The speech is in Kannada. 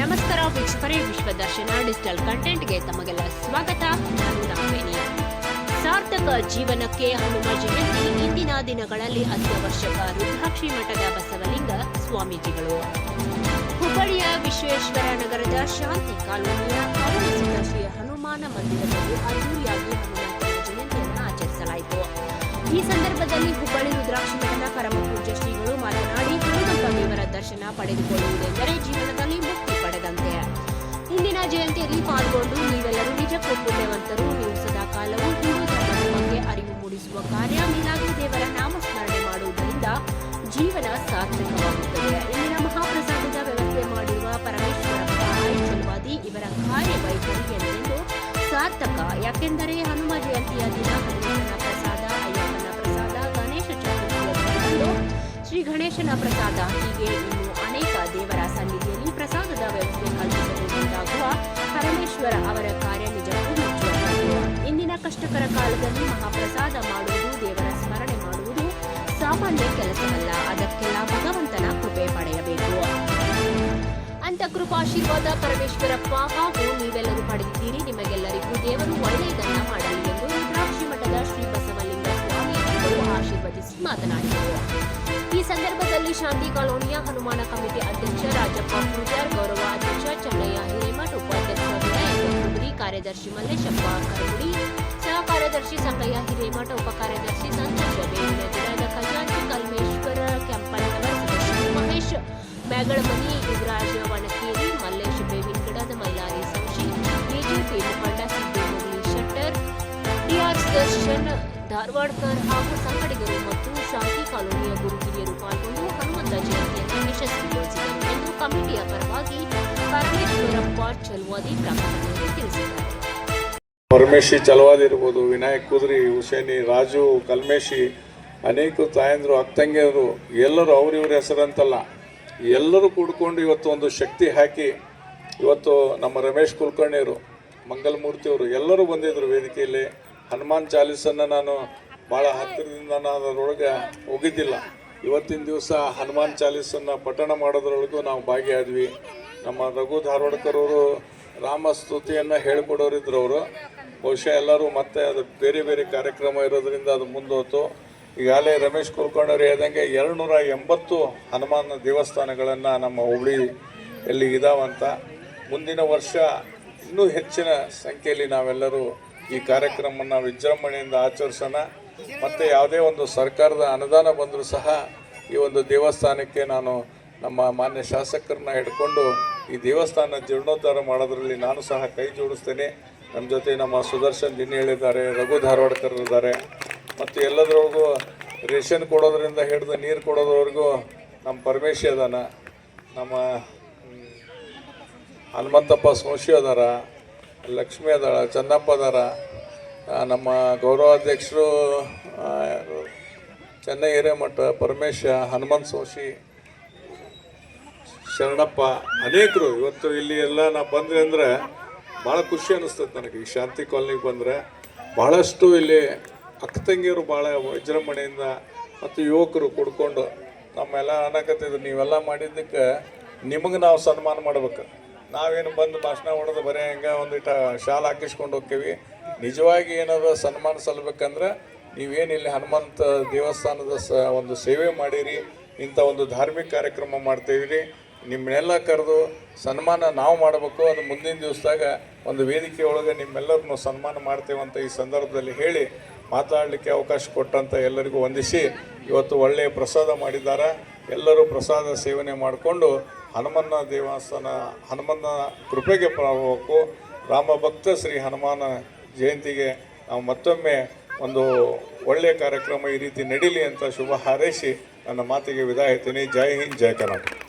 ನಮಸ್ಕಾರ ವೀಕ್ಷಕರೇ, ವಿಶ್ವದರ್ಶನ ಡಿಜಿಟಲ್ ಕಂಟೆಂಟ್ಗೆ ತಮಗೆಲ್ಲ ಸ್ವಾಗತ. ನಾನು ರಾಮೇನಿ. ಸಾರ್ಥಕ ಜೀವನಕ್ಕೆ ಹನುಮ ಜಯಂತಿ ಇಂದಿನ ದಿನಗಳಲ್ಲಿ ಅತ್ಯವಶ್ಯಕ. ರುದ್ರಾಕ್ಷಿ ಮಠದ ಬಸವಲಿಂಗ ಸ್ವಾಮೀಜಿಗಳು. ಹುಬ್ಬಳ್ಳಿಯ ವಿಶ್ವೇಶ್ವರ ನಗರದ ಶಾಂತಿ ಕಾಲೋನಿಯ ಅವಲಸಿದ ಶ್ರೀ ಹನುಮಾನ ಮಂದಿರದಲ್ಲಿ ಅದ್ದೂರಿಯಾಗಿ ಹನುಮಂತನ ಜಯಂತಿಯನ್ನು ಆಚರಿಸಲಾಯಿತು. ಈ ಸಂದರ್ಭದಲ್ಲಿ ಹುಬ್ಬಳ್ಳಿ ರುದ್ರಾಕ್ಷಿ ಮಠದ ಪರಮ ಪೂಜ್ಯ ಶ್ರೀಗಳು ಮಾತನಾಡಿ, ಹನುಮಂತ ದೇವರ ದರ್ಶನ ಪಡೆದುಕೊಳ್ಳುವುದೆಂದರೆ ಜೀವನದಲ್ಲಿ ಮುಕ್ತಿ ಪಡೆದಂತೆ. ಇಂದಿನ ಜಯಂತಿಯಲ್ಲಿ ಪಾಲ್ಗೊಂಡು ನೀವೆಲ್ಲರೂ ನಿಜಕ್ಕೂ ಪುಣ್ಯವಂತರು. ನೀವು ಸದಾ ಕಾಲವು ಹಿಂದೂ ಧರ್ಮದ ಬಗ್ಗೆ ಅರಿವು ಮೂಡಿಸುವ ಕಾರ್ಯ ಮಿಲಾದಿ ದೇವರ ನಾಮಸ್ಮರಣೆ ಮಾಡುವುದರಿಂದ ಜೀವನ ಸಾರ್ಥಕವಾಗುತ್ತದೆ. ಇಂದಿನ ಮಹಾಪ್ರಸಾದದ ವ್ಯವಸ್ಥೆ ಮಾಡಿರುವ ಪರಮೇಶ್ವರಪ್ಪ ಆಯ್ಚಲ್ವಾದಿ ಇವರ ಕಾರ್ಯವೈಖರಿ ಎಂದೆಂದು ಸಾರ್ಥಕ. ಯಾಕೆಂದರೆ ಹನುಮ ಜಯಂತಿಯ ದಿನ ಹನುಮಂತನ ಪ್ರಸಾದ, ಅಯ್ಯಪ್ಪನ ಪ್ರಸಾದ, ಗಣೇಶ ಚತುರ್ಥಿಯ ದಿನದಂದು ಶ್ರೀ ಗಣೇಶನ ಪ್ರಸಾದ, ಹೀಗೆ ಇನ್ನು ಅನೇಕ ದೇವರ ಸನ್ನಿಧಿಯಲ್ಲಿ ಪ್ರಸಾದದ ವ್ಯವಸ್ಥೆ ಕಲ್ಪಿಸಲು ಮುಂದಾಗುವ ಪರಮೇಶ್ವರ ಅವರ ಕಾರ್ಯ ನಿಜಕ್ಕೂ ಮೆಚ್ಚುವಂತದ್ದು. ಇಂದಿನ ಕಷ್ಟಕರ ಕಾಲದಲ್ಲಿ ಮಹಾಪ್ರಸಾದ ಮಾಡುವುದು, ದೇವರ ಸ್ಮರಣೆ ಮಾಡುವುದು ಸಾಮಾನ್ಯ ಕೆಲಸವಲ್ಲ. ಅದಕ್ಕೆಲ್ಲ ಭಗವಂತನ ಕೃಪೆ ಪಡೆಯಬೇಕು. ಅಂತ ಕೃಪಾಶೀರ್ವಾದ ಪರಮೇಶ್ವರಪ್ಪ ಹಾಗೂ ನೀವೆಲ್ಲರೂ ಪಡೆದಿದ್ದೀರಿ. ನಿಮಗೆಲ್ಲರಿಗೂ ದೇವರು ಒಳ್ಳೆಯದನ್ನ ಮಾಡಲಿ ಎಂದು ರುದ್ರಾಕ್ಷಿ ಮಠದ ಶ್ರೀ ಬಸವಲಿಂಗ ಸ್ವಾಮೀಜಿಗಳು ಆಶೀರ್ವದಿಸಿ ಮಾತನಾಡಿದರು. ಈ ಸಂದರ್ಭದಲ್ಲಿ ಶಾಂತಿ ಕಾಲೋನಿಯ ಹನುಮಾನ ಕಮಿಟಿ ಅಧ್ಯಕ್ಷ ರಾಜಪ್ಪ ಪೂಜಾರ್, ಗೌರವ ಅಧ್ಯಕ್ಷ ಚನ್ನಯ್ಯ ಹಿರೇಮಠ, ಉಪಾಧ್ಯಕ್ಷ ವಿನಾಯಕ ಹುಡುಗರಿ, ಕಾರ್ಯದರ್ಶಿ ಮಲ್ಲೇಶಪ್ಪ ಕರಗುಡಿ, ಸಹ ಕಾರ್ಯದರ್ಶಿ ಸಂಗಯ್ಯ ಹಿರೇಮಠ, ಉಪ ಕಾರ್ಯದರ್ಶಿ ಸಂತೋಷ ಬೇವಿನ ಗಿಡದ ಖಜಾಂಚಿ ಕಲ್ಮೇಶ್ವರ ಕೆಂಪಣ್ಣವರ, ಸದಸ್ಯರು ಮಹೇಶ್ ಮ್ಯಾಗಳಮನಿ, ಯುವರಾಜ ವಣಕೇರಿ, ಮಲ್ಲೇಶ್ ಬೇವಿನ ಗಿಡದ, ಮೈಲಾರಿ ಸಂಶಿ, ಬಿಜೆಪಿ ಮುಖಂಡ ಸಿದ್ದೇಮುಗಲಿ ಶೆಟ್ಟರ್, ಡಿಆರ್ ದರ್ಶನ್ ಧಾರವಾಡ್ಕರ್ ಹಾಗೂ ಸಂಗಡಿಗರು ಮತ್ತು ಶಾಂತಿ ಕಾಲೋನಿಯ ಗುರು ಹಿರಿಯರು ಪಾಲ್ಗೊಂಡು ಹನುಮಂತ ಜಯಂತಿಯನ್ನು ಯಶಸ್ವಿಗೊಳಿಸಿದರು ಎಂದು ಕಮಿಟಿಯ ಪರವಾಗಿ ಪರಮೇಶ್ವರಪ್ಪ ಚಲವಾದಿ ಪ್ರಕಟಣೆಯಲ್ಲಿ ತಿಳಿಸಿದ್ದಾರೆ. ಪರಮೇಶಿ ಚಲವಾದಿ ಇರ್ಬೋದು, ವಿನಾಯಕ್ ಕುದ್ರಿ, ಹುಸೇನಿ, ರಾಜು ಕಲ್ಮೇಶಿ, ಅನೇಕ ತಾಯಂದರು, ಅಕ್ಕಂಗಿಯರು ಎಲ್ಲರೂ ಅವ್ರಿವ್ರ ಹೆಸರಂತಲ್ಲ, ಎಲ್ಲರೂ ಕೂಡ್ಕೊಂಡು ಇವತ್ತು ಒಂದು ಶಕ್ತಿ ಹಾಕಿ ಇವತ್ತು ನಮ್ಮ ರಮೇಶ್ ಕುಲಕರ್ಣಿಯವರು, ಮಂಗಲಮೂರ್ತಿಯವರು ಎಲ್ಲರೂ ಬಂದಿದ್ದರು ವೇದಿಕೆಯಲ್ಲಿ. ಹನುಮಾನ್ ಚಾಲೀಸನ್ನು ನಾನು ಭಾಳ ಹತ್ತಿರದಿಂದ ನಾನು ಅದರೊಳಗೆ ಹೋಗಿದ್ದಿಲ್ಲ. ಇವತ್ತಿನ ದಿವಸ ಹನುಮಾನ್ ಚಾಲೀಸನ್ನು ಪಠಣ ಮಾಡೋದ್ರೊಳಗೂ ನಾವು ಭಾಗಿಯಾದ್ವಿ. ನಮ್ಮ ರಘು ಧಾರವಾಡ್ಕರ್ ಅವರು ರಾಮಸ್ತುತಿಯನ್ನು ಹೇಳಿಕೊಡೋರಿದ್ರು. ಅವರು ಬಹುಶಃ ಎಲ್ಲರೂ ಮತ್ತೆ ಅದು ಬೇರೆ ಬೇರೆ ಕಾರ್ಯಕ್ರಮ ಇರೋದ್ರಿಂದ ಅದು ಮುಂದೋತು. ಈಗಾಗಲೇ ರಮೇಶ್ ಕುಲಕರ್ಣಿಯವರು ಹೇಳ್ದಂಗೆ 280 ಹನುಮಾನ್ ದೇವಸ್ಥಾನಗಳನ್ನು ನಮ್ಮ ಹುಬ್ಬಳ್ಳಿಯಲ್ಲಿ ಇದಾವಂತ. ಮುಂದಿನ ವರ್ಷ ಇನ್ನೂ ಹೆಚ್ಚಿನ ಸಂಖ್ಯೆಯಲ್ಲಿ ನಾವೆಲ್ಲರೂ ಈ ಕಾರ್ಯಕ್ರಮವನ್ನು ವಿಜೃಂಭಣೆಯಿಂದ ಆಚರಿಸೋಣ. ಮತ್ತು ಯಾವುದೇ ಒಂದು ಸರ್ಕಾರದ ಅನುದಾನ ಬಂದರೂ ಸಹ ಈ ಒಂದು ದೇವಸ್ಥಾನಕ್ಕೆ ನಾನು ನಮ್ಮ ಮಾನ್ಯ ಶಾಸಕರನ್ನ ಹಿಡ್ಕೊಂಡು ಈ ದೇವಸ್ಥಾನ ಜೀರ್ಣೋದ್ಧಾರ ಮಾಡೋದ್ರಲ್ಲಿ ನಾನು ಸಹ ಕೈ ಜೋಡಿಸ್ತೇನೆ. ನಮ್ಮ ಜೊತೆ ನಮ್ಮ ಸುದರ್ಶನ್ ದಿನ ಹೇಳಿದ್ದಾರೆ, ರಘು ಧಾರವಾಡ್ಕರ್ ಇದ್ದಾರೆ, ಮತ್ತು ಎಲ್ಲದರೊಳಗೂ ರೇಷನ್ ಕೊಡೋದ್ರಿಂದ ಹಿಡಿದು ನೀರು ಕೊಡೋದ್ರವರೆಗೂ ನಮ್ಮ ಪರಮೇಶಿ ಅದಾನ, ನಮ್ಮ ಹನುಮಂತಪ್ಪ ಸೋಶಿ ಅದಾರ, ಲಕ್ಷ್ಮಿ ಅದಾಳ, ಚನ್ನಪ್ಪ ಅದಾರ, ನಮ್ಮ ಗೌರವಾಧ್ಯಕ್ಷರು ಚೆನ್ನೈ ಹಿರೇಮಠ, ಪರಮೇಶ, ಹನುಮಂತ ಸೋಶಿ, ಶರಣಪ್ಪ, ಅನೇಕರು ಇವತ್ತು ಇಲ್ಲಿ ಎಲ್ಲ ನಾವು ಬಂದರೆ ಅಂದರೆ ಭಾಳ ಖುಷಿ ಅನ್ನಿಸ್ತದೆ ನನಗೆ. ಈ ಶಾಂತಿ ಕಾಲನಿಗೆ ಬಂದರೆ ಭಾಳಷ್ಟು ಇಲ್ಲಿ ಅಕ್ಕ ತಂಗಿಯರು ಭಾಳ ವಿಜೃಂಭಣೆಯಿಂದ ಮತ್ತು ಯುವಕರು ಕುಡ್ಕೊಂಡು ನಮ್ಮೆಲ್ಲ ಅನ್ನಕತ್ತಿದ್ರು, ನೀವೆಲ್ಲ ಮಾಡಿದ್ದಕ್ಕೆ ನಿಮಗೆ ನಾವು ಸನ್ಮಾನ ಮಾಡ್ಬೇಕು. ನಾವೇನು ಬಂದು ಭಾಷಣ ಹೊಡೆದು ಬರೀ ಹಂಗೆ ಒಂದಿಟ್ಟು ಶಾಲ್ ಹಾಕಿಸ್ಕೊಂಡು ಹೋಗ್ತೀವಿ. ನಿಜವಾಗಿ ಏನಾದ್ರು ಸನ್ಮಾನ ಸಲ್ಲಬೇಕಂದ್ರೆ ನೀವೇನಿಲ್ಲಿ ಹನುಮಂತ ದೇವಸ್ಥಾನದ ಒಂದು ಸೇವೆ ಮಾಡಿರಿ, ಇಂಥ ಒಂದು ಧಾರ್ಮಿಕ ಕಾರ್ಯಕ್ರಮ ಮಾಡ್ತೀವಿ, ನಿಮ್ಮನ್ನೆಲ್ಲ ಕರೆದು ಸನ್ಮಾನ ನಾವು ಮಾಡಬೇಕು. ಅದು ಮುಂದಿನ ದಿವಸದಾಗ ಒಂದು ವೇದಿಕೆ ಒಳಗೆ ನಿಮ್ಮೆಲ್ಲರನ್ನು ಸನ್ಮಾನ ಮಾಡ್ತೇವಂತ ಈ ಸಂದರ್ಭದಲ್ಲಿ ಹೇಳಿ ಮಾತಾಡಲಿಕ್ಕೆ ಅವಕಾಶ ಕೊಟ್ಟಂಥ ಎಲ್ಲರಿಗೂ ವಂದಿಸಿ, ಇವತ್ತು ಒಳ್ಳೆಯ ಪ್ರಸಾದ ಮಾಡಿದ್ದಾರೆ. ಎಲ್ಲರೂ ಪ್ರಸಾದ ಸೇವನೆ ಮಾಡಿಕೊಂಡು ಹನುಮನ್ನ ದೇವಸ್ಥಾನ ಹನುಮನ್ನ ಕೃಪೆಗೆ ಪ್ರಾರಬೇಕು. ರಾಮ ಭಕ್ತ ಶ್ರೀ ಹನುಮಾನ ಜಯಂತಿಗೆ ನಾವು ಮತ್ತೊಮ್ಮೆ ಒಂದು ಒಳ್ಳೆಯ ಕಾರ್ಯಕ್ರಮ ಈ ರೀತಿ ನಡೀಲಿ ಅಂತ ಶುಭ ಹಾರೈಸಿ ನನ್ನ ಮಾತಿಗೆ ವಿದಾಯ ಹೇಳ್ತೀನಿ. ಜೈ ಹಿಂದ್, ಜೈ ಕರ್ನಾಟಕ.